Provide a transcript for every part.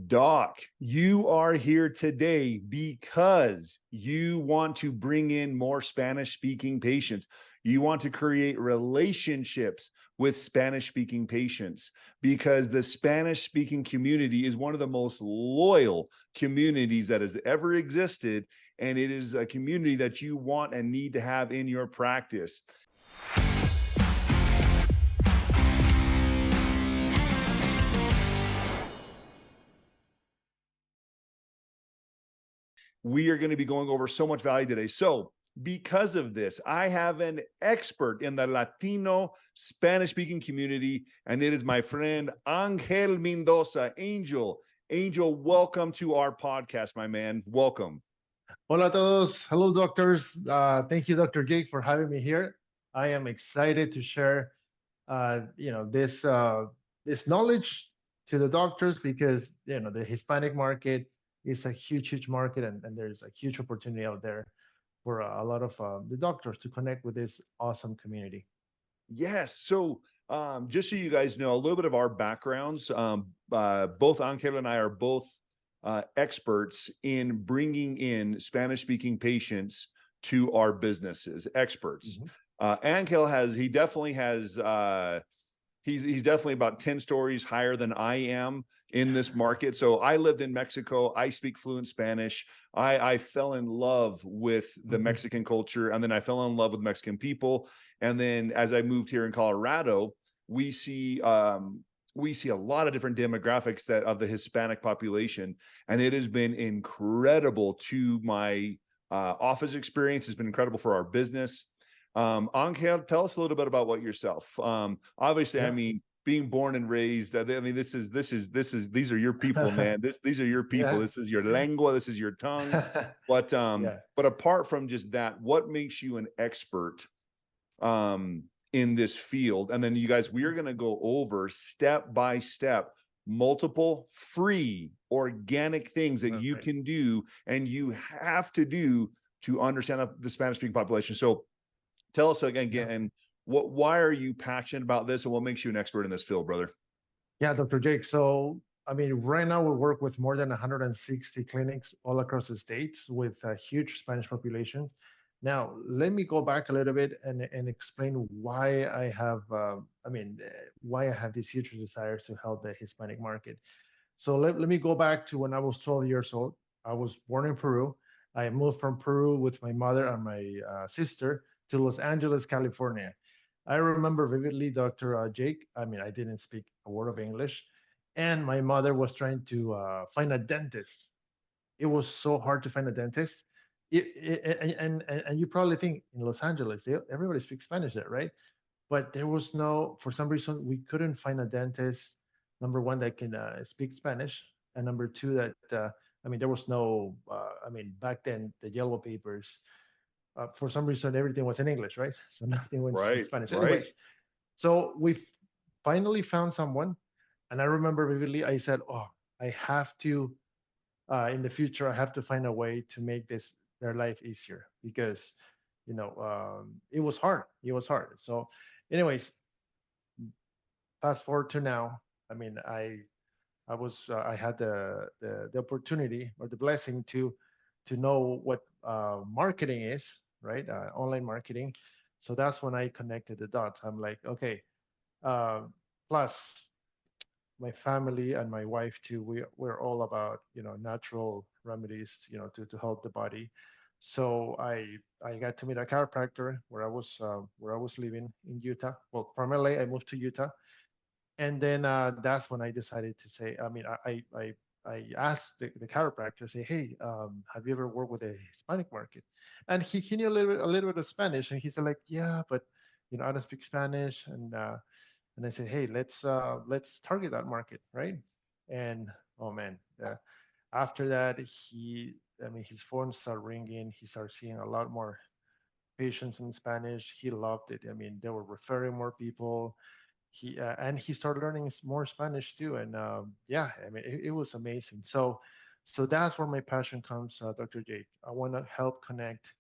Doc, you are here today because you want to bring in more Spanish speaking patients. You want to create relationships with Spanish speaking patients because the Spanish speaking community is one of the most loyal communities that has ever existed. And it is a community that you want and need to have in your practice. We are going to be going over so much value today. So, because of this, I have an expert in the Latino Spanish speaking community, and it is my friend Angel Mendoza. Angel, welcome to our podcast, my man. Welcome. Hola a todos. Hello, doctors. Thank you, Dr. Jake, for having me here. I am excited to share, this knowledge to the doctors because the Hispanic market is a huge market, and there's a huge opportunity out there for a lot of the doctors to connect with this awesome community. Yes. So, just so you guys know a little bit of our backgrounds, both Angel and I are both experts in bringing in Spanish speaking patients to our businesses, experts. Mhm. Angel he definitely has, he's definitely about 10 stories higher than I am in this market. So I lived in Mexico. I speak fluent Spanish. I fell in love with the Mhm. Mexican culture, and then I fell in love with Mexican people. And then as I moved here in Colorado, we see we see a lot of different demographics that of the Hispanic population, and it has been incredible to my office experience. It's been incredible for our business. Angel, tell us a little bit about what yourself. Obviously, I Yeah. mean, being born and raised. I mean, these are your people, man. These are your people. Yeah. This is your lengua. This is your tongue. Yeah. But apart from just that, what makes you an expert in this field? And then you guys, we are going to go over step by step multiple free organic things that you Right. can do and you have to do to understand the Spanish speaking population. So tell us Yeah. again, why are you passionate about this and what makes you an expert in this field, brother? Yeah, Dr. Jake. So, I mean, right now we work with more than 160 clinics all across the states with a huge Spanish population. Now, let me go back a little bit and explain why I have, why I have this huge desire to help the Hispanic market. So let me go back to when I was 12 years old. I was born in Peru. I moved from Peru with my mother and my sister to Los Angeles, California. I remember vividly, Dr. Jake. I mean, I didn't speak a word of English, and my mother was trying to find a dentist. It was so hard to find a dentist. And you probably think in Los Angeles, everybody speaks Spanish there, right? But there was no, for some reason, we couldn't find a dentist. Number one, that can speak Spanish, and number two, that I mean, there was no. I mean, back then, the yellow papers. For some reason, everything was in English, right? So nothing was in Right, Spanish. right. Anyways, so we finally found someone, and I remember vividly. I said, "Oh, I have to. In the future, I have to find a way to make this their life easier because, it was hard. It was hard." So, anyways, fast forward to now. I mean, I had the opportunity or the blessing to know what marketing is, right? Online marketing. So that's when I connected the dots. I'm like, okay. Uh, Plus, my family and my wife too. We're all about natural remedies, to help the body. So I got to meet a chiropractor where I was living in Utah. Well, from LA, I moved to Utah, and then that's when I decided to say, I mean, I asked the chiropractor, say, hey, have you ever worked with a Hispanic market? And he knew a little bit of Spanish, and he said like, yeah, but I don't speak Spanish, and I said, hey, let's target that market, right? And oh man, after that, I mean, his phone started ringing. He started seeing a lot more patients in Spanish. He loved it. I mean, they were referring more people. He started learning more Spanish too, and yeah, I mean, it was amazing. So that's where my passion comes, Dr. Jake. I want to help connect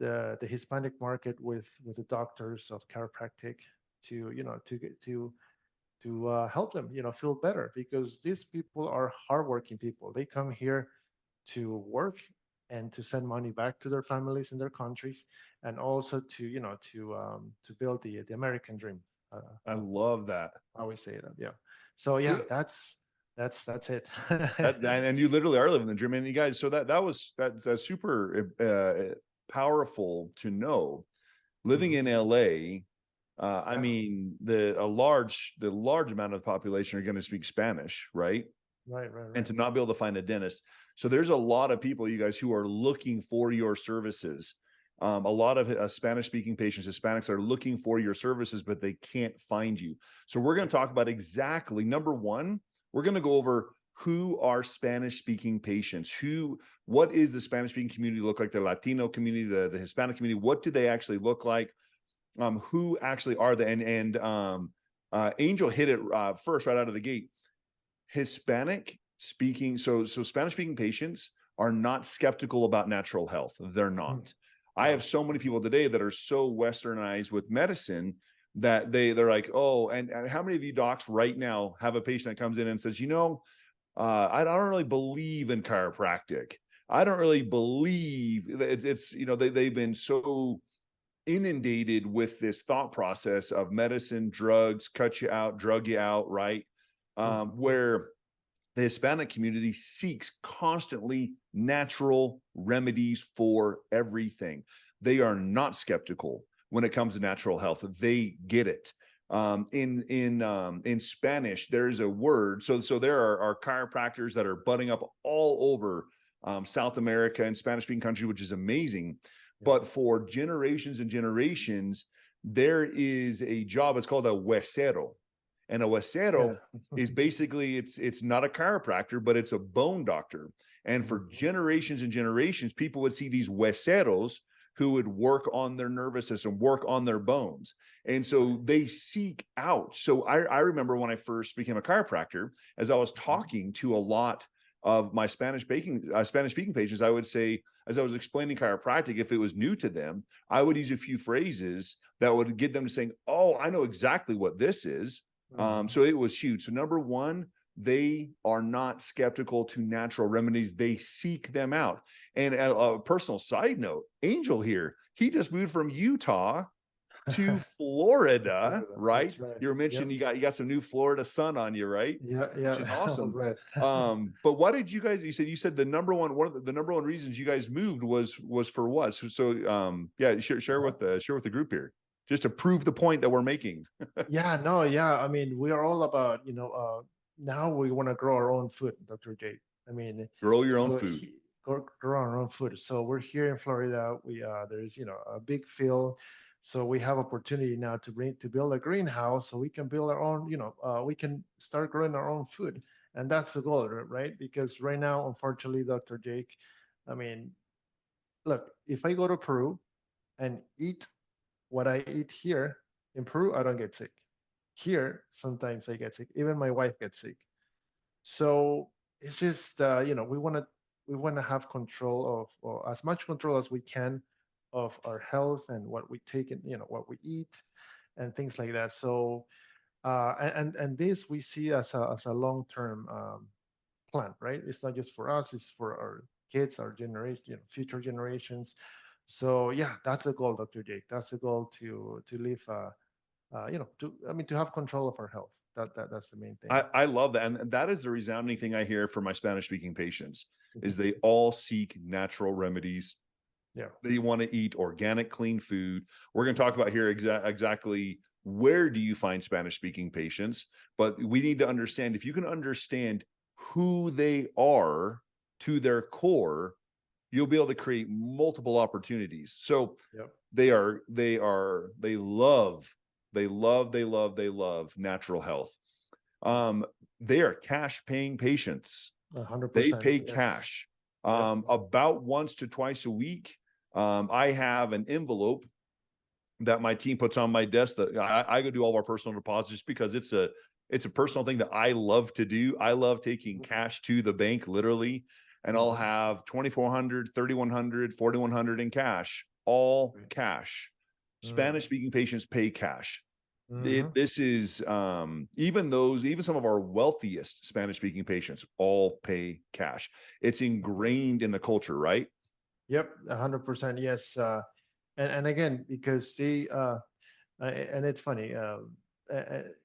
the Hispanic market with the doctors of chiropractic to to help them, feel better, because these people are hardworking people. They come here to work and to send money back to their families in their countries, and also to to build the American dream. I love that. I always say that, yeah. So yeah, Good. that's it. That and you literally are living the dream, and you guys. So that's super powerful to know. Living Mhm. in LA, I Yeah, mean, the large amount of the population are going to speak Spanish, right? right, right, And right. to not be able to find a dentist. So there's a lot of people, you guys, who are looking for your services. A lot of Spanish speaking patients, Hispanics, are looking for your services, but they can't find you. So we're going to talk about exactly number one, we're going to go over who are Spanish speaking patients, what is the Spanish speaking community look like, the Latino community, the Hispanic community, what do they actually look like? Who actually are they? And Angel hit it first right out of the gate. Hispanic speaking, so Spanish speaking patients are not skeptical about natural health. They're Mm. not. I No. have so many people today that are so westernized with medicine that they're like, oh, and how many of you docs right now have a patient that comes in and says, I don't really believe in chiropractic. I don't really believe it's they've been so inundated with this thought process of medicine, drugs, cut you out, drug you out, right? Mhm. Where the Hispanic community seeks constantly natural remedies for everything. They are not skeptical when it comes to natural health. They get it. In Spanish, there's a word. So there are chiropractors that are budding up all over South America and Spanish speaking countries, which is amazing. Yeah. But for generations and generations, there is a job. It's called a huesero, and a Yeah. huesero is basically it's not a chiropractor, but it's a bone doctor. And for Mhm. generations and generations, people would see these hueseros who would work on their nervous system, work on their bones. And so Right. they seek out. So I remember when I first became a chiropractor, as I was Mhm. talking to a lot of my Spanish speaking patients, I would say, as I was explaining chiropractic, if it was new to them, I would use a few phrases that would get them to saying, "Oh, I know exactly what this is." Mhm. So it was huge. So number one, they are not skeptical to natural remedies. They seek them out. And a personal side note, Angel here, he just moved from Utah to Florida, Florida. right? That's right. You were mentioning Yep. you got some new Florida sun on you, right? Yeah, Which is yeah. All awesome. right. But why did you guys? You said one of the number one reasons you guys moved was for what? Yeah, share with the group here, just to prove the point that we're making. Yeah, no, yeah. I mean, we are all about, now we want to grow our own food, Dr. J. I mean, Grow your own so food. grow our own food. So we're here in Florida. There's, a big field. So we have opportunity now to build a greenhouse so we can build our own, we can start growing our own food. And that's the goal, right? Because right now, unfortunately, Dr. Jake, I mean, look, if I go to Peru and eat what I eat here in Peru, I don't get sick. Here, sometimes I get sick. Even my wife gets sick. So it's just we want to have control of, or as much control as we can, of our health and what we take and what we eat and things like that. So and this we see as a long term plan, right? It's not just for us; it's for our kids, our generation, future generations. So yeah, that's the goal, Dr. Jake. That's the goal to live, to have control of our health. That's the main thing. I love that. And that is the resounding thing I hear from my Spanish speaking patients is Mhm. they all seek natural remedies. Yeah. They want to eat organic, clean food. We're going to talk about here exactly where do you find Spanish speaking patients, but we need to understand, if you can understand who they are to their core, you'll be able to create multiple opportunities. So Yep. they love natural health. Um, they are cash paying patients. hundred They percent. pay Yes. cash. Yep. About once to twice a week. I have an envelope that my team puts on my desk that I go do all of our personal deposits, just because it's a personal thing that I love to do. I love taking cash to the bank, literally, and I'll Mm-hmm. have 2,400, 3,100, 4,100 in cash, all Right. cash. Mm. Spanish speaking patients pay cash. Hmm. This is even some of our wealthiest Spanish speaking patients all pay cash. It's ingrained in the culture, right? Yep, 100%. Yes. And again, because and it's funny.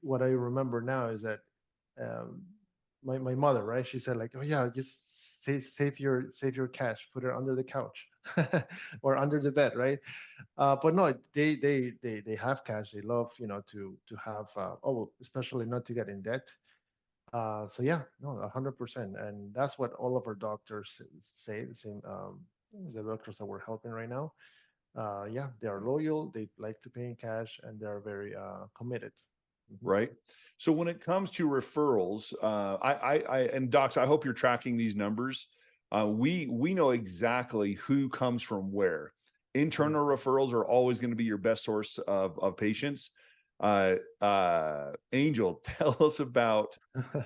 What I remember now is that um, my mother, right? She said like, oh yeah, just save your cash, put it under the couch or under the bed, right? But no, they have cash. They love, to have especially not to get in debt. So yeah, no, 100%, and that's what all of our doctors say. The same, the doctors that we're helping right now. Yeah, they are loyal. They like to pay in cash, and they are very committed. Mhm. Right. So when it comes to referrals, and docs, I hope you're tracking these numbers. We know exactly who comes from where. Internal referrals are always going to be your best source of patients. Angel, tell us about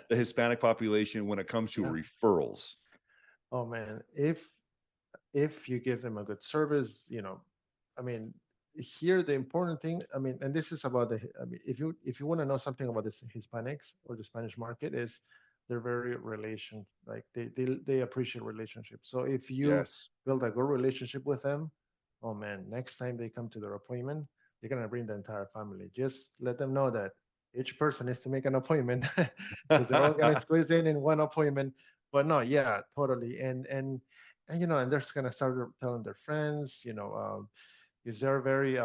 the Hispanic population when it comes to Yeah. referrals. Oh man, if you give them a good service, I mean, here the important thing, I mean, and this is about I mean, if you want to know something about the Hispanics or the Spanish market, is they're very like they appreciate relationships. So if you Yes. build a good relationship with them, oh man, next time they come to their appointment, they're gonna bring the entire family. Just let them know that each person is to make an appointment because they're all gonna squeeze in one appointment. But no, yeah, totally. And they're just gonna start telling their friends, because they're very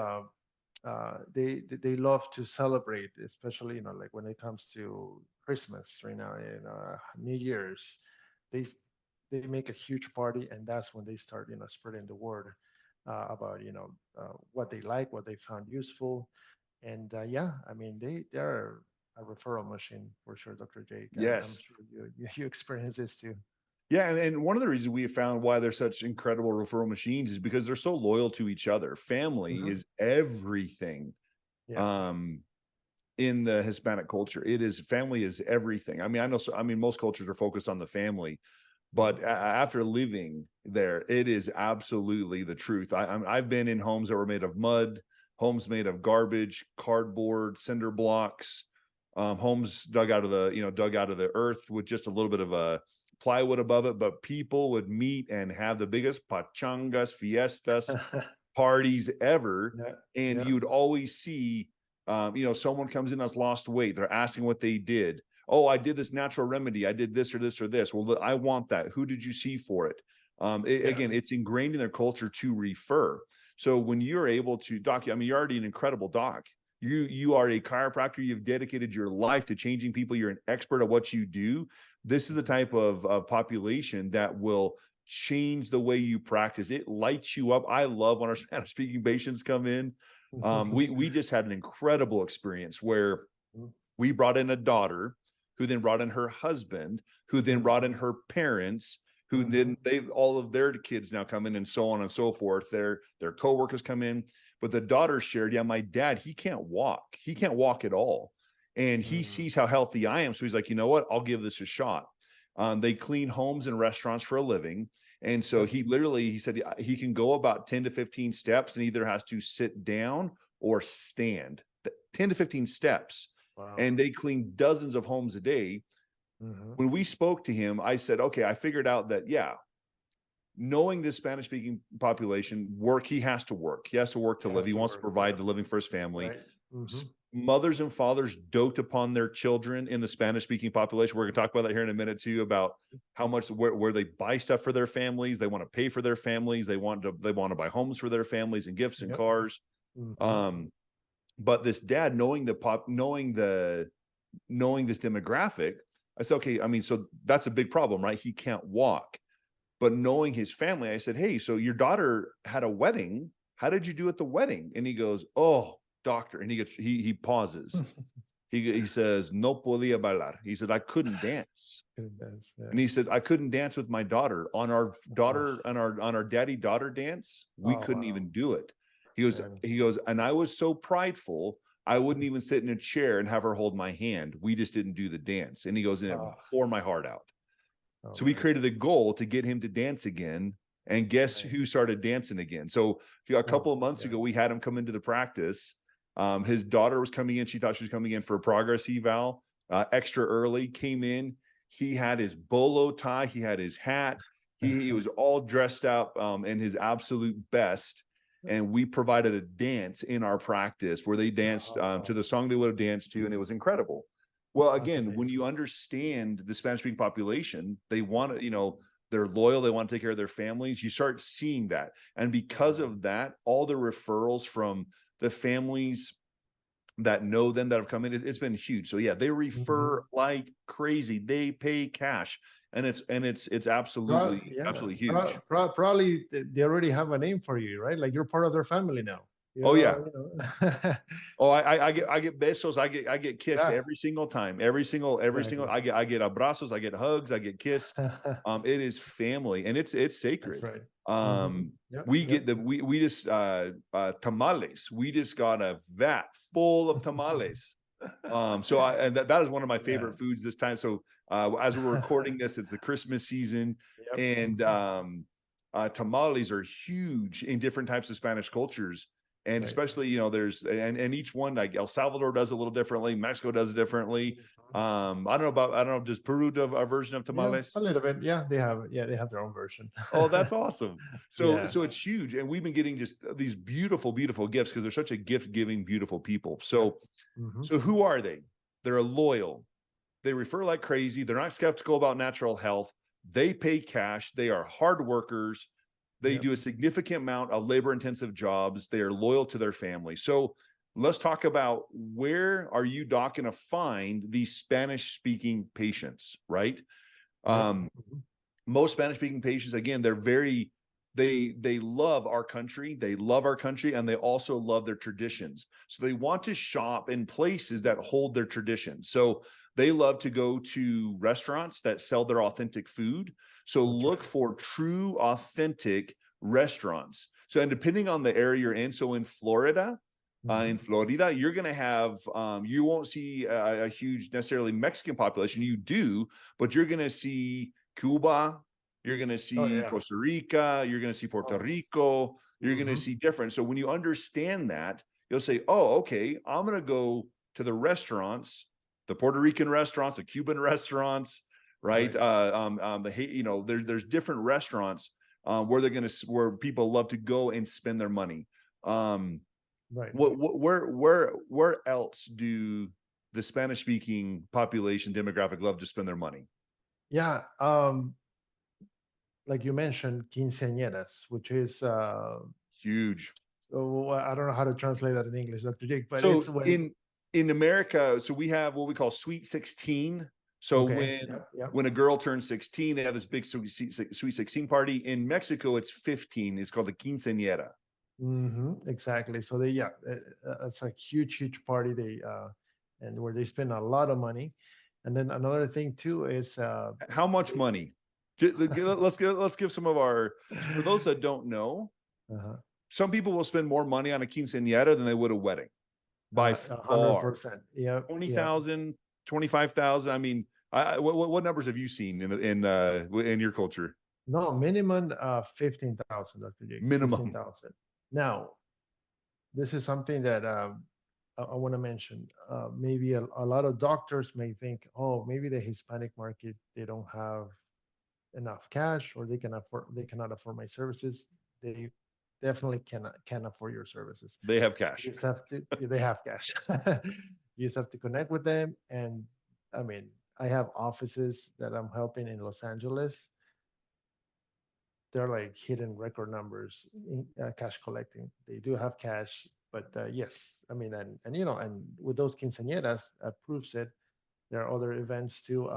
they love to celebrate, especially like when it comes to Christmas right now, New Year's, they they make a huge party, and that's when they start spreading the word about what they like, what they found useful, and yeah, I mean they're a referral machine for sure, Dr. Jake, and I'm Yes. sure you experience this too. Yeah, and one of the reasons we have found why they're such incredible referral machines is because they're so loyal to each other. Family Hmm. is everything. Yeah. Um, in the Hispanic culture, it is family is everything. I mean, I know. So, I mean, most cultures are focused on the family, Hmm. but after living there, it is absolutely the truth. I've been in homes that were made of mud, homes made of garbage, cardboard, cinder blocks, homes dug out of the earth with just a little bit of a plywood above it. But people would meet and have the biggest pachangas, fiestas, parties ever, Yeah. and Yeah. you would always see, someone comes in that's lost weight. They're asking what they did. Oh, I did this natural remedy. I did this or this or this. Well, I want that. Who did you see for it? Yeah. Again, it's ingrained in their culture to refer. So when you're able to doc, I mean, you're already an incredible doc. You are a chiropractor. You've dedicated your life to changing people. You're an expert at what you do. This is the type of population that will change the way you practice. It lights you up. I love when our Spanish speaking patients come in. We just had an incredible experience where we brought in a daughter who then brought in her husband, who then brought in her parents, who Hmm. then they all of their kids now come in, and so on and so forth. Their coworkers come in, but the daughter shared, yeah, my dad, he can't walk. He can't walk at all. And he Hmm. sees how healthy I am. So he's like, you know what? I'll give this a shot. They clean homes and restaurants for a living. And so Yep. he said he can go about 10 to 15 steps and either has to sit down or stand 10 to 15 steps. Wow. And they clean dozens of homes a day. Hmm. When we spoke to him, I said, okay, I figured out that, yeah, knowing this Spanish speaking population, he has to work. He has to work to It live. has He to wants to work. provide Yep. the living for his family. Right. Hmm. Mothers and fathers dote upon their children in the Spanish speaking population. We're going to talk about that here in a minute too, about how much where they buy stuff for their families. They want to pay for their families. They want to buy homes for their families and gifts and Yep. cars. Hmm. But this dad, knowing this demographic, I said, okay, I mean, so that's a big problem, right? He can't walk. But knowing his family, I said, hey, so your daughter had a wedding. How did you do at the wedding? And he goes, oh, doctor. And he pauses. He says, no podía bailar. He said, I couldn't dance. Goodness. Yeah. And he said, I couldn't dance with my daughter. On our Oh, daughter, on our daddy-daughter dance, we oh couldn't wow. even do it. He goes, Man. and I was so prideful, I wouldn't even sit in a chair and have her hold my hand. We just didn't do the dance. And he goes, and it Oh, tore my heart out. oh So we man. created a goal to get him to dance again. And guess who Nice. started dancing again? So a Oh couple of months yeah. ago, we had him come into the practice. His daughter was coming in. She thought she was coming in for a progress eval, extra early, came in. He had his bolo tie. He had his hat. He was all dressed up in his absolute best. And we provided a dance in our practice where they danced to the song they would have danced to, and it was incredible. Well, That's again, when amazing. you understand the Spanish-speaking population, they want to, they're loyal, they want to take care of their families. You start seeing that. And because of that, all the referrals from the families that know them that have come in, it's been huge. So yeah, they refer like crazy. They pay cash, and it's absolutely Yeah, absolutely huge. probably they already have a name for you, right? Like you're part of their family now. Oh yeah. You know. Oh, I get besos. I get kissed Yeah, every single time. Every single exactly. I get abrazos. I get hugs. I get kissed. It is family, and it's That's sacred. right. Um, Yep, we yep. get we just tamales. We just got a vat full of tamales. So and that is one of my Yeah. favorite foods this time. So as we're recording this, it's the Christmas season, Yep. and tamales are huge in different types of Spanish cultures. And Right. especially, there's and each one, like El Salvador does it a little differently, Mexico does it differently. I don't know, does Peru do a version of Yeah, a tamales? little bit. Yeah, they have. Yeah, they have their own version. Oh, that's awesome. So Yeah. so it's huge. And we've been getting just these beautiful, beautiful gifts because they're such a gift-giving, beautiful people. Yep. So Hmm. so who are they? They're loyal. They refer like crazy. They're not skeptical about natural health. They pay cash. They are hard workers. They Yep. do a significant amount of labor intensive jobs. They are loyal to their family. So let's talk about, where are you, doc, going to find these Spanish speaking patients, right? Yep. Um, Most Spanish speaking patients, again, they love our country. They love our country, and they also love their traditions. So they want to shop in places that hold their traditions. So they love to go to restaurants that sell their authentic food. So That's look right. for true, authentic restaurants. So, and depending on the area you're in, so in Florida, Hmm. you're going to have, you won't see a huge necessarily Mexican population. You do, but you're going to see Cuba, you're going to Oh see yeah. Costa Rica, you're going to see Puerto Oh. Rico, you're going to Hmm. see different. So when you understand that, you'll say, oh, okay, I'm going to go to the restaurants, the Puerto Rican restaurants, the Cuban restaurants, right? Right. There's different restaurants where people love to go and spend their money. Um, Right. where else do the Spanish speaking population demographic love to spend their money? Yeah. Like you mentioned, quinceañeras, which is Huge. oh, I don't know how to translate that in English, Dr. Jake, but it's So when. in America, so we have what we call Sweet 16. So Okay. Yep. Yep. when a girl turns 16, they have this big Sweet 16 party. In Mexico, it's 15. It's called a quinceañera. Exactly. So they, yeah, it's a huge, huge party. And where they spend a lot of money. And then another thing too is, How much money? Let's give some of our, for those that don't know, uh-huh, some people will spend more money on a quinceañera than they would a wedding by far. 100%. Yep. Yep. 20,000, 25,000. I mean, what numbers have you seen in your culture? No, minimum 15,000, Dr. Jake, Minimum. 15,000. Now, this is something that I want to mention. Maybe a lot of doctors may think, oh, maybe the Hispanic market, they don't have enough cash, or they cannot afford my services. They definitely can afford your services. They have You cash. just have to, they have cash. You just have to connect with them. And I mean, I have offices that I'm helping in Los Angeles. They're like hitting record numbers in cash collecting. They do have cash, but yes, I mean, and and with those quinceañeras, proves it. There are other events too.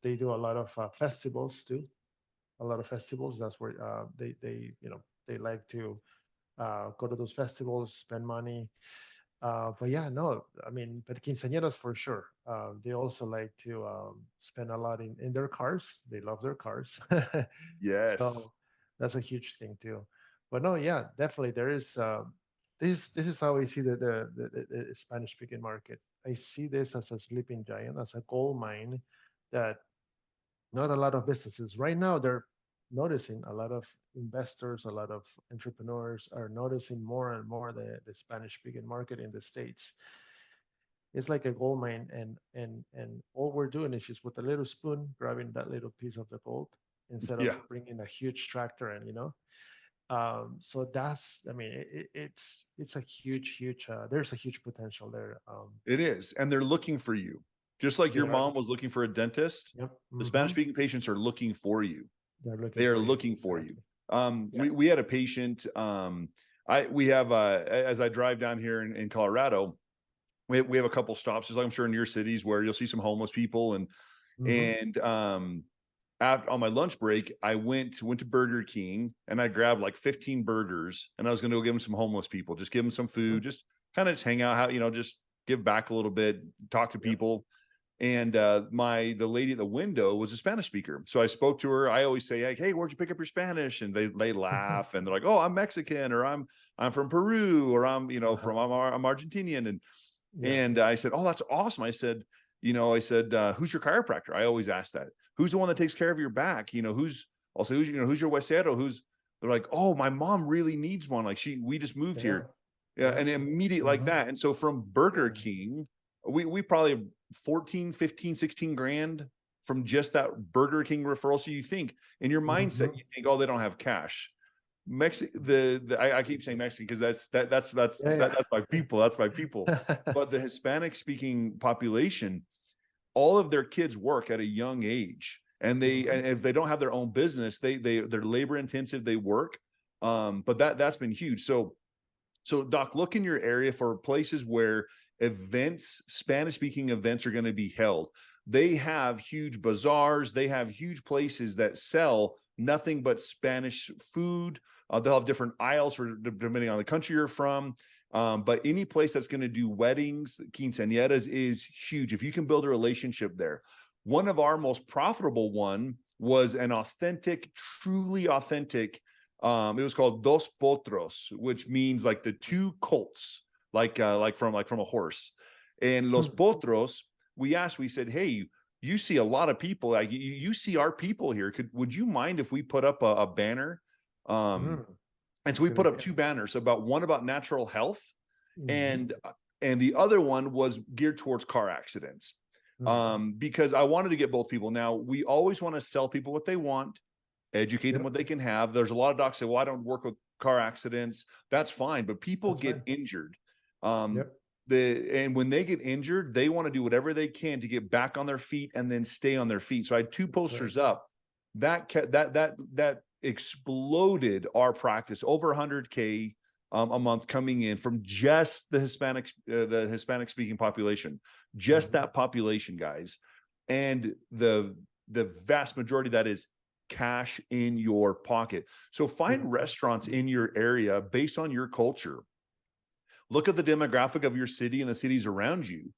They do a lot of festivals too. A lot of festivals. That's where they they like to go to those festivals, spend money. But yeah, no, I mean, but quinceañeras for sure. They also like to spend a lot in their cars. They love their cars. Yes. So that's a huge thing too. But no, yeah, definitely there is. This is how I see the Spanish speaking market. I see this as a sleeping giant, as a gold mine that not a lot of businesses right now. They're noticing a lot of investors, a lot of entrepreneurs are noticing more and more the Spanish speaking market in the States. It's like a gold mine, and all we're doing is just with a little spoon grabbing that little piece of the gold instead of Yeah. bringing a huge tractor and so that's, I mean, it's a huge there's a huge potential there. It is. And they're looking for you. Just like They your are. mom was looking for a dentist, Yep. the Spanish speaking patients are looking for you. They're looking They are for you, looking for you. exactly. Yeah. We had a patient, we have, as I drive down here in Colorado, we have a couple stops, just like I'm sure in your cities, where you'll see some homeless people. Hmm. And after, on my lunch break, I went to Burger King and I grabbed like 15 burgers, and I was going to go give them some homeless people, just give them some food, just kind of just hang out, just give back a little bit, talk to Yep. people. And the lady at the window was a Spanish speaker, so I spoke to her. I always say, like, "Hey, where'd you pick up your Spanish?" And they laugh and they're like, "Oh, I'm Mexican, or I'm from Peru, or Uh-huh. I'm Argentinian." Yeah. And I said, "Oh, that's awesome." I said, "Who's your chiropractor?" I always ask that. Who's the one that takes care of your back? I'll say, who's your huesero? They're like, "Oh, my mom really needs one. Like we just moved Yeah. here." Yeah. Yeah. And immediate like Hmm. that. And so from Burger Yeah. King, we probably 14, 15, 16 grand from just that Burger King referral. So you think in your mindset, Hmm. you think, oh, they don't have cash. I keep saying Mexican because Yeah. that's my people. That's my people. Yeah. But the Hispanic speaking population, all of their kids work at a young age, and Hmm. if they don't have their own business, they're labor intensive. They work, but that's been huge. So Doc, look in your area for places where Spanish speaking events are going to be held. They have huge bazaars. They have huge places that sell nothing but Spanish food. They'll have different aisles for depending on the country you're from. But any place that's going to do weddings, quinceañeras is huge. If you can build a relationship there. One of our most profitable one was an authentic, truly authentic. It was called Dos Potros, which means like the two colts, like from a horse. And Los Potros, we said, "Hey, you see a lot of people, like you see our people here. Would you mind if we put up a banner?" Um, Mm. and so we Good put up idea. two banners, one about natural health, Hmm. and the other one was geared towards car accidents. Mm. Because I wanted to get both people. Now, we always want to sell people what they want, educate them Yep. what they can have. There's a lot of docs say, "Well, I don't work with car accidents." That's fine, but people That's get fine. injured. Um, Yep. and when they get injured, they want to do whatever they can to get back on their feet and then stay on their feet. So I had two That's right. posters up that exploded our practice, over 100K a month coming in from just the Hispanic speaking population, just Hmm. that population, guys. And the vast majority of that is cash in your pocket. So Yeah. find restaurants in your area based on your culture. Look at the demographic of your city and the cities around you,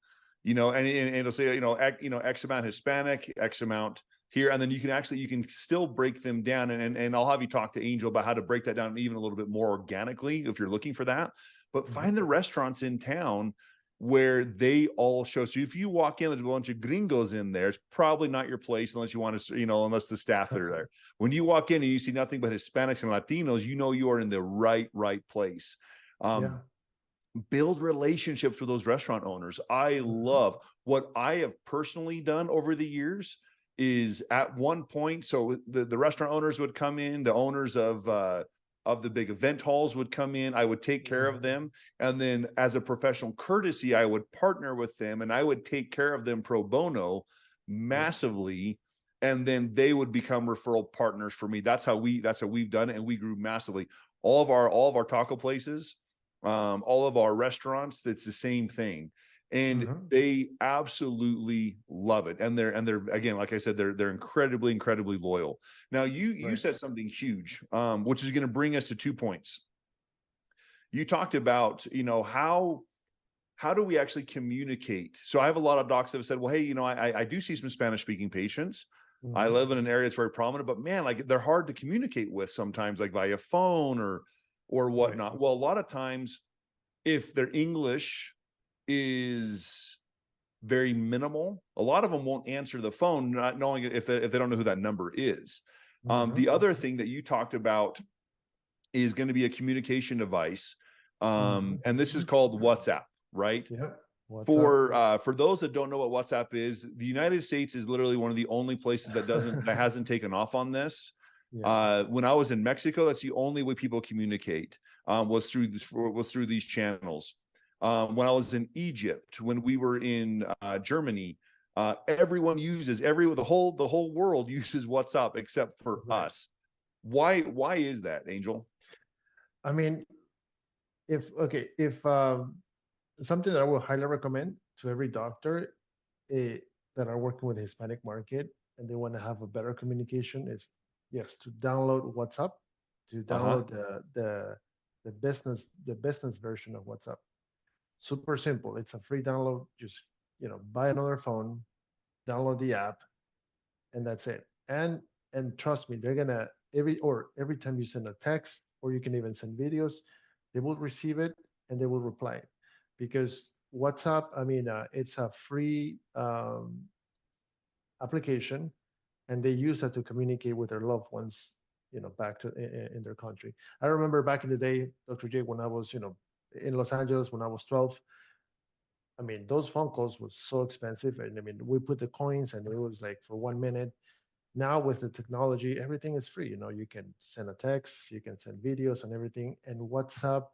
and it'll say, X amount Hispanic, X amount here. And then you can still break them down. And I'll have you talk to Angel about how to break that down even a little bit more organically if you're looking for that. But Hmm. find the restaurants in town where they all show. So if you walk in, there's a bunch of gringos in there. It's probably not your place unless you want to, unless the staff that are there. When you walk in and you see nothing but Hispanics and Latinos, you are in the right place. Yeah. Build relationships with those restaurant owners. I Hmm. love what I have personally done over the years is at one point, so the restaurant owners would come in, the owners of the big event halls would come in, I would take care of Hmm. them. And then as a professional courtesy, I would partner with them and I would take care of them pro bono Yep. massively. And then they would become referral partners for me. That's how we've done it. And we grew massively. All of our taco places, all of our restaurants, that's the same thing. And Hmm. they absolutely love it. And they're again, like I said, they're incredibly loyal. Now you Right. said something huge, which is going to bring us to 2 points. You talked about, how do we actually communicate? So I have a lot of docs that have said, well, hey, I do see some Spanish speaking patients. I Hmm. live in an area that's very prominent, but man, like they're hard to communicate with sometimes, like via phone or Right. whatnot. Well, a lot of times, if their English is very minimal, a lot of them won't answer the phone, not knowing if they don't know who that number is. The other thing that you talked about is going to be a communication device. And this is called WhatsApp, right? Yeah. What's up? For those that don't know what WhatsApp is, the United States is literally one of the only places that hasn't taken off on this. Yeah. When I was in Mexico, that's the only way people communicate, was through these channels. When I was in Egypt, when we were in Germany, everyone uses the whole world uses WhatsApp except for Right. us. Why is that, Angel? I mean, if something that I would highly recommend to every doctor eh, that are working with the Hispanic market and they want to have a better communication is, yes, to download WhatsApp, to Uh-huh. download the business version of WhatsApp. Super simple. It's a free download. Just buy another phone, download the app, and that's it. And trust me, they're gonna every time you send a text, or you can even send videos, they will receive it and they will reply, because WhatsApp, I mean, it's a free application, and they use that to communicate with their loved ones, back to in their country. I remember back in the day, Dr. J, when I was, in Los Angeles when I was 12. I mean, those phone calls was so expensive, and I mean, we put the coins, and it was like for 1 minute. Now with the technology, everything is free. You can send a text, you can send videos and everything. And WhatsApp,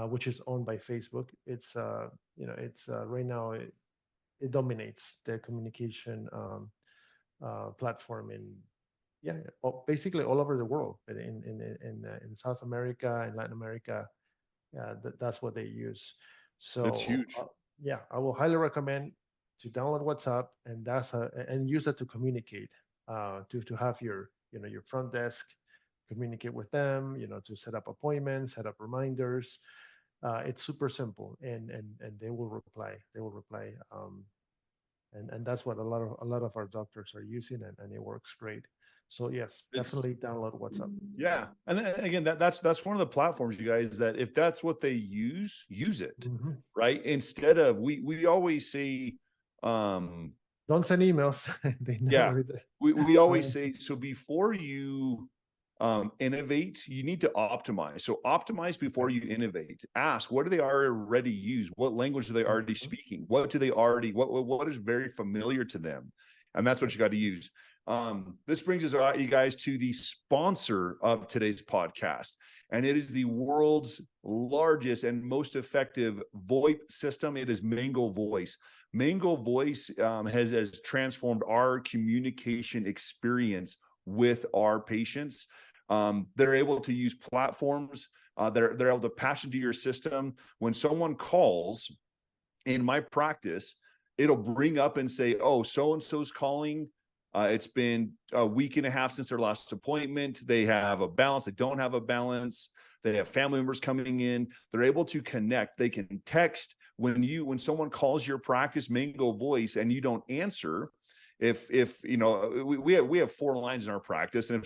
which is owned by Facebook, it's right now it dominates the communication platform in, yeah, basically all over the world. But in South America and Latin America, that's what they use. That's So huge. yeah, I will highly recommend to download WhatsApp, and use that to communicate, to have your front desk communicate with them, to set up appointments, set up reminders. It's super simple, and they will reply. They will reply, and that's what a lot of our doctors are using, and it works great. So yes, It's definitely download WhatsApp. Yeah, and then, again, that's one of the platforms, you guys, that if that's what they use it, Hmm. right? Instead of, we always say, um, Don't send emails. They yeah, never. we always Uh, say, so before you innovate, you need to optimize. So optimize before right. you innovate. Ask, what do they already use? What language are they already Mhm. speaking? What do they already, what is very familiar to them? And that's what you got to use. This brings us, you guys, to the sponsor of today's podcast, and it is the world's largest and most effective VoIP system. It is Mango Voice. Mango Voice has transformed our communication experience with our patients. They're able to use platforms. They're able to patch into your system. When someone calls, in my practice, it'll bring up and say, "Oh, so and so's calling. It's been a week and a half since their last appointment. They have a balance. They don't have a balance. They have family members coming in." They're able to connect. They can text when someone calls your practice, Mango Voice, and you don't answer. If we have 4 lines in our practice, and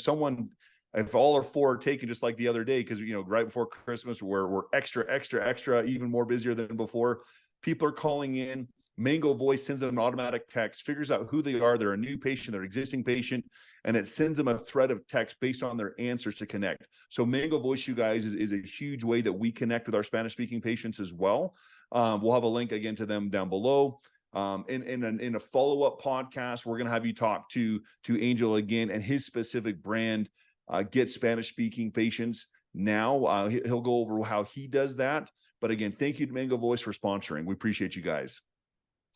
if all are 4 are taken, just like the other day, because right before Christmas, we're extra even more busier than before. People are calling in. Mango Voice sends them an automatic text, figures out who they are. They're a new patient, they're an existing patient, and it sends them a thread of text based on their answers to connect. So Mango Voice, you guys, is a huge way that we connect with our Spanish-speaking patients as well. We'll have a link again to them down below. In a follow-up podcast, we're going to have you talk to Angel again and his specific brand, Get Spanish-Speaking Patients Now. He'll go over how he does that. But again, thank you to Mango Voice for sponsoring. We appreciate you guys.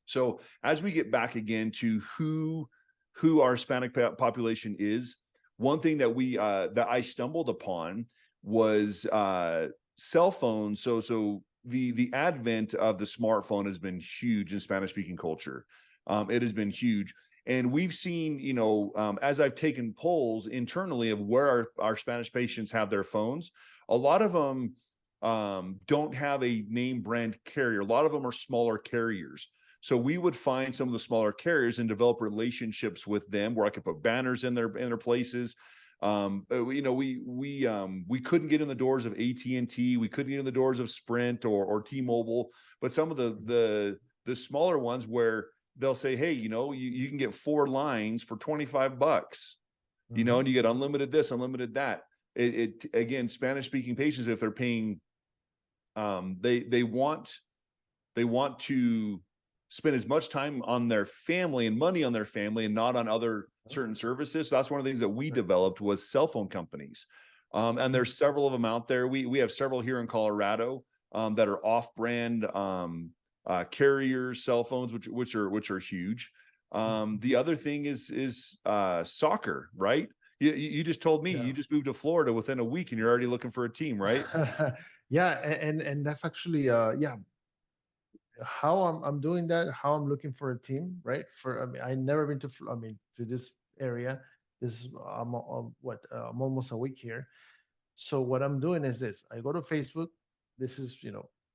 So as we get back again to who our Hispanic population is, one thing that I stumbled upon was cell phones. So the advent of the smartphone has been huge in Spanish speaking culture. It has been huge. And we've seen, as I've taken polls internally of where our Spanish patients have their phones, a lot of them don't have a name brand carrier. A lot of them are smaller carriers. So we would find some of the smaller carriers and develop relationships with them where I could put banners in their places. We couldn't get in the doors of AT&T. We couldn't get in the doors of Sprint or T-Mobile, but some of the smaller ones where they'll say, "Hey, you can get 4 lines for $25." you know, and you get unlimited this, unlimited that. It again, Spanish speaking patients, if they're paying, they want to spend as much time on their family and money on their family and not on other certain services. So that's one of the things that we developed was cell phone companies. And there's several of them out there. We have several here in Colorado that are off-brand carriers, cell phones, which are huge. The other thing is soccer, right? You just told me you just moved to Florida within a week and you're already looking for a team, right? Yeah, and that's actually yeah, how I'm doing that, how I'm looking for a team, right? For I mean, I never been to to this area. This is I'm almost a week here. So what I'm doing is this: I go to Facebook. This is,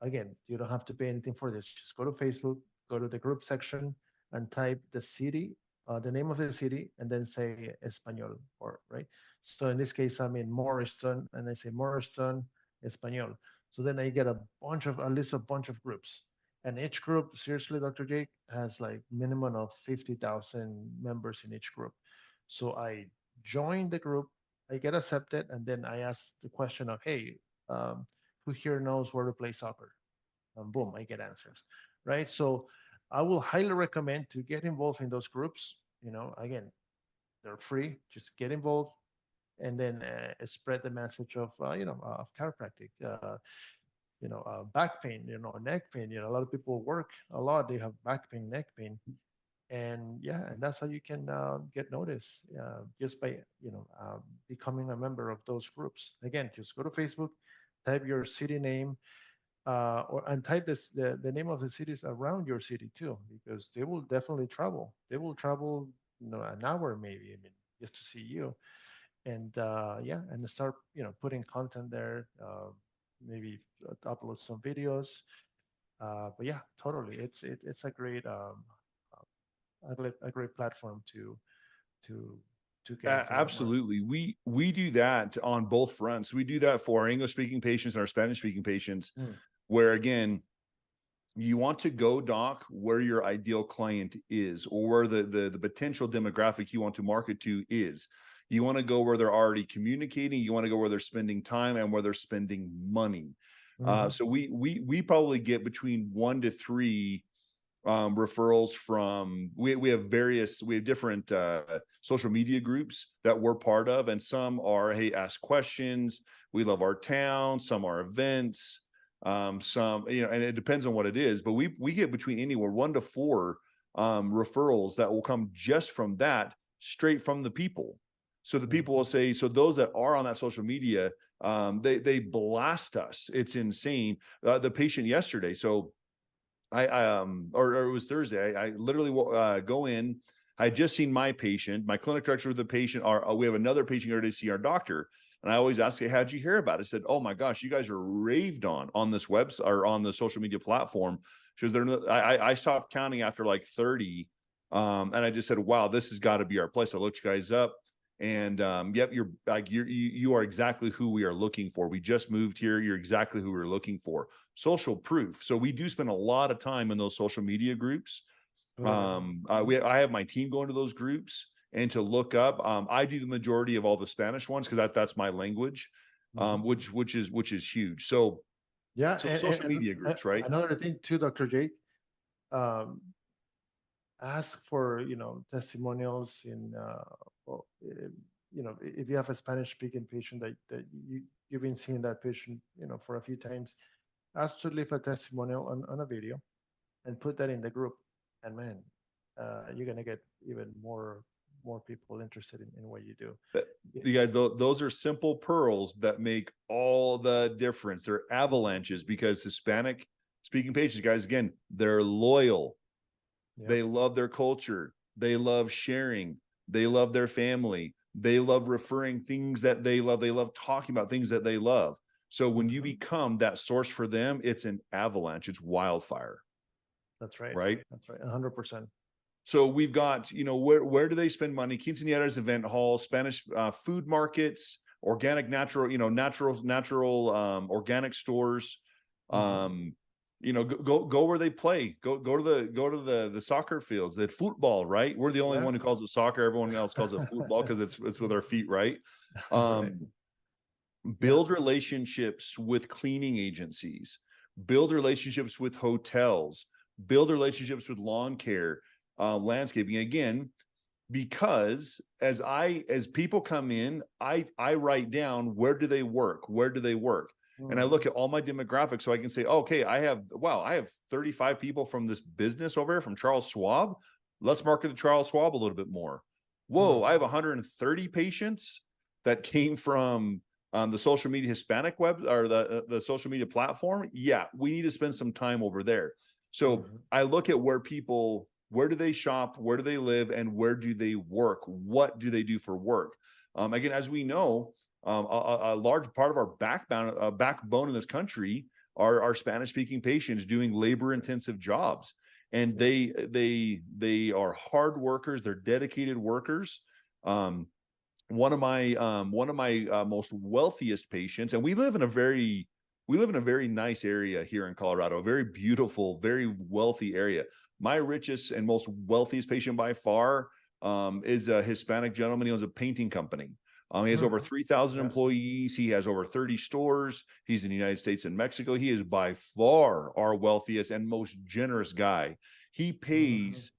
again, you don't have to pay anything for this. Just go to Facebook, go to the group section, and type the city, the name of the city, and then say Espanol, or right. So in this case, I'm in Morriston, and I say Morriston Espanol. So then I get a list of bunch of groups, and each group, seriously, Dr. Jake, has like minimum of 50,000 members in each group. So I join the group, I get accepted, and then I ask the question of, hey, who here knows where to play soccer? And boom, I get answers, right? So I will highly recommend to get involved in those groups. Again, they're free. Just get involved, and then spread the message of, of chiropractic. Back pain, neck pain. A lot of people work a lot. They have back pain, neck pain, and yeah, and that's how you can get noticed, just by becoming a member of those groups. Again, just go to Facebook, type your city name, and type the name of the cities around your city too, because they will definitely travel. They will travel, an hour maybe. I mean, just to see you, and yeah, and start putting content there. Maybe upload some videos. But yeah, totally, it's a great a great platform to to get more. Absolutely. We do that on both fronts. We do that for our English speaking patients and our Spanish speaking patients, where again, you want to go, doc, where your ideal client is, or where the potential demographic you want to market to is. You want to go where they're already communicating. You want to go where they're spending time and where they're spending money. So we probably get between 1 to 3 referrals from, we have different social media groups that we're part of, and some are, hey, ask questions, we love our town, some are events, some, and it depends on what it is, but we get between anywhere 1 to 4 referrals that will come just from that, straight from the people. So the people will say, so those that are on that social media, they blast us. It's insane. The patient yesterday, so or it was Thursday. I literally go in. I had just seen my patient, my clinic director with the patient. We have another patient here to see our doctor. And I always ask, hey, how'd you hear about it? I said, oh my gosh, you guys are raved on this website or on the social media platform. Because I stopped counting after like 30. And I just said, wow, this has got to be our place. I looked you guys up. And yep, you are exactly who we are looking for. We just moved here. You're exactly who we're looking for. Social proof. So we do spend a lot of time in those social media groups. I have my team going to those groups and to look up. I do the majority of all the Spanish ones because that's my language, which is huge. So yeah, so social media groups, right? Another thing too, Dr. Jake, ask for testimonials in if you have a Spanish speaking patient that you've been seeing that patient for a few times, ask to leave a testimonial on a video and put that in the group, and man, you're gonna get even more people interested in what you do. You guys, those are simple pearls that make all the difference. They're avalanches because Hispanic speaking patients, guys, again, they're loyal. They love their culture. They love sharing. They love their family. They love referring things that they love. They love talking about things that they love. So when you become that source for them, it's an avalanche. It's wildfire. That's right. Right. That's right. 100%. So we've got, where do they spend money? Quinceañeras, event halls, Spanish food markets, organic, natural, natural organic stores. go where they play. Go to the soccer fields, that football, right? We're the only Yeah. one who calls it soccer. Everyone else calls it football because it's with our feet, right? Right. Um, Yeah. build relationships with cleaning agencies, build relationships with hotels, build relationships with lawn care, landscaping. Again, because as people come in, I write down, where do they work, and I Hmm. look at all my demographics so I can say, okay, I have 35 people from this business over here from Charles Schwab. Let's market to Charles Schwab a little bit more. Whoa, I Hmm. have 130 patients that came from the social media Hispanic web, or the social media platform. Yeah, we need to spend some time over there. So Hmm. I look at where do they shop, where do they live, and where do they work? What do they do for work? Again, as we know, a large part of our backbone in this country are our Spanish-speaking patients doing labor-intensive jobs, and Yeah. they are hard workers. They're dedicated workers. Um, one of my most wealthiest patients, and we live in a very nice area here in Colorado, a very beautiful, very wealthy area. My richest and most wealthiest patient by far is a Hispanic gentleman. He owns a painting company. He has over Hmm. 3,000 Yeah. employees. He has over 30 stores. He's in the United States and Mexico. He is by far our wealthiest and most generous guy. He Hmm. pays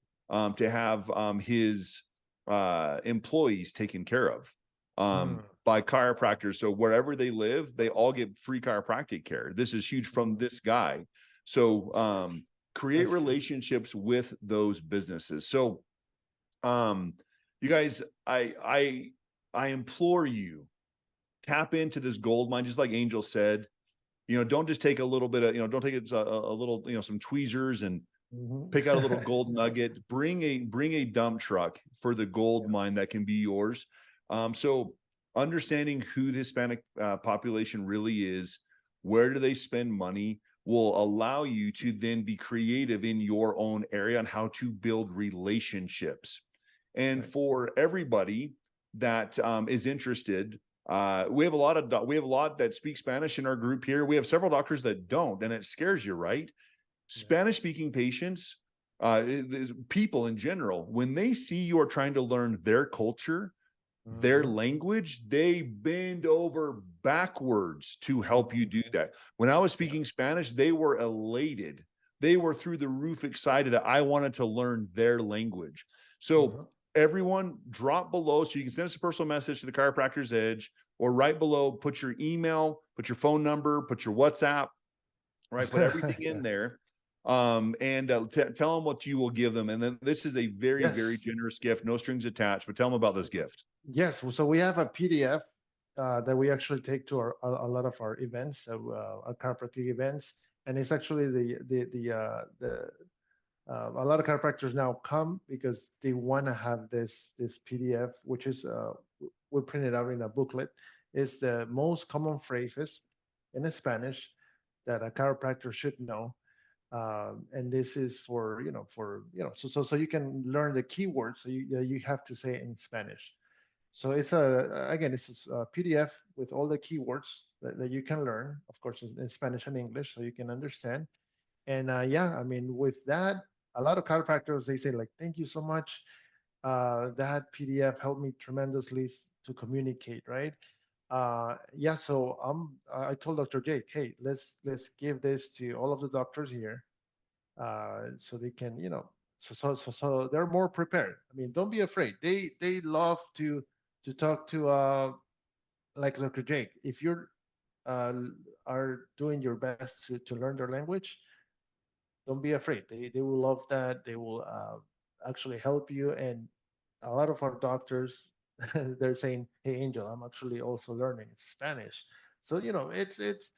to have his employees taken care of Hmm. by chiropractors. So wherever they live, they all get free chiropractic care. This is huge from Hmm. this guy. So That's huge. create That's huge. relationships with those businesses. So um, you guys, I implore you, tap into this gold mine, just like Angel said. Don't just take a little bit of, don't take it a little, some tweezers and Hmm. pick out a little gold nugget. Bring a dump truck for the gold Yeah. mine that can be yours. So understanding who the Hispanic population really is, where do they spend money, will allow you to then be creative in your own area on how to build relationships. And Right. for everybody that is interested, we have a lot that speak Spanish in our group here. We have several doctors that don't, and it scares you, right? Yeah. Spanish speaking patients, people in general, when they see you are trying to learn their culture, their Hmm. language, they bend over backwards to help you do Hmm. that. When I was Yeah. speaking Spanish, they were elated. They were through the roof excited that I wanted to learn their language. So, Hmm. everyone, drop below so you can send us a personal message to the Chiropractors Edge, or right below, put your email, put your phone number, put your WhatsApp, right? Put everything in Yeah. there, and tell them what you will give them. And then this is a very, very Yes. generous gift, no strings attached. But tell them about this gift. Yes. So we have a PDF that we actually take to a lot of our events, our chiropractic events, and it's actually the a lot of chiropractors now come because they want to have this PDF, which is we print it out in a booklet. Is the most common phrases in Spanish that a chiropractor should know, and this is for so you can learn the keywords. So you have to say it in Spanish. So it's it's a PDF with all the keywords that you can learn, of course, in Spanish and English, so you can understand. And yeah, I mean, with that, a lot of chiropractors they say like, "Thank you so much. That PDF helped me tremendously to communicate." Right? Yeah. So I told Dr. Jake, "Hey, let's give this to all of the doctors here, so they can, so they're more prepared. I mean, don't be afraid. They love to talk to like Dr. Jake. If you're uh, are doing your best to learn their language, don't be afraid. They will love that. They will actually help you. And a lot of our doctors, they're saying, "Hey, Angel, I'm actually also learning Spanish." So it's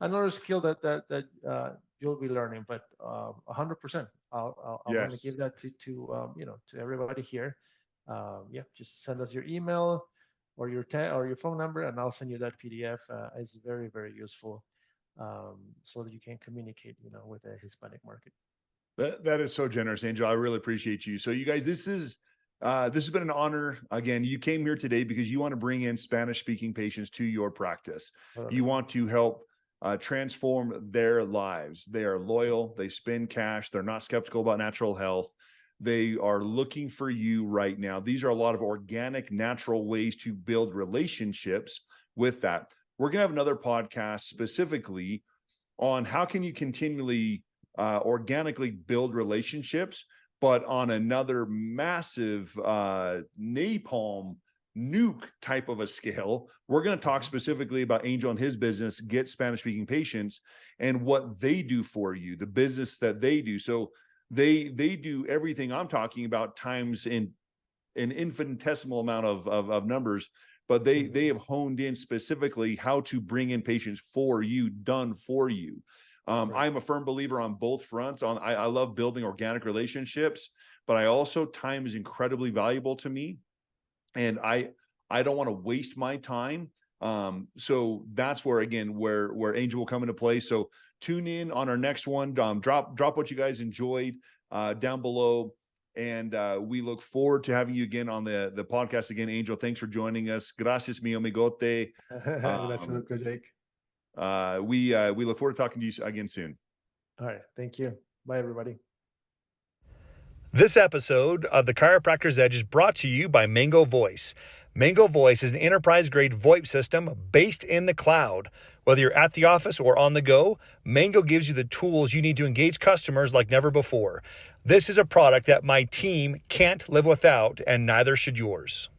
another skill that you'll be learning. But 100%, I'm going to Yes. give that to everybody here. Yeah, just send us your email or or your phone number, and I'll send you that PDF. It's very very useful, so that you can communicate, with the Hispanic market. That is so generous, Angel. I really appreciate you. So, you guys, this has been an honor. Again, you came here today because you want to bring in Spanish speaking patients to your practice. You Totally. want to help transform their lives. They are loyal, they spend cash, they're not skeptical about natural health. They are looking for you right now. These are a lot of organic, natural ways to build relationships with that. We're going to have another podcast specifically on how can you continually organically build relationships, but on another massive napalm nuke type of a scale. We're going to talk specifically about Angel and his business, Get Spanish Speaking Patients, and what they do for you, the business that they do. So they do everything I'm talking about times in an infinitesimal amount of numbers, but they have honed in specifically how to bring in patients for you, done for you. I'm a firm believer on both fronts. I love building organic relationships, but I also, time is incredibly valuable to me, and I don't want to waste my time. So that's where, again, where Angel will come into play. So tune in on our next one. Drop what you guys enjoyed down below. And we look forward to having you again on the podcast again. Angel, thanks for joining us. Gracias, mi amigote. Gracias, Dr. Jake. We look forward to talking to you again soon. All right. Thank you. Bye, everybody. This episode of the Chiropractors Edge is brought to you by Mango Voice. Mango Voice is an enterprise-grade VoIP system based in the cloud. Whether you're at the office or on the go, Mango gives you the tools you need to engage customers like never before. This is a product that my team can't live without, and neither should yours.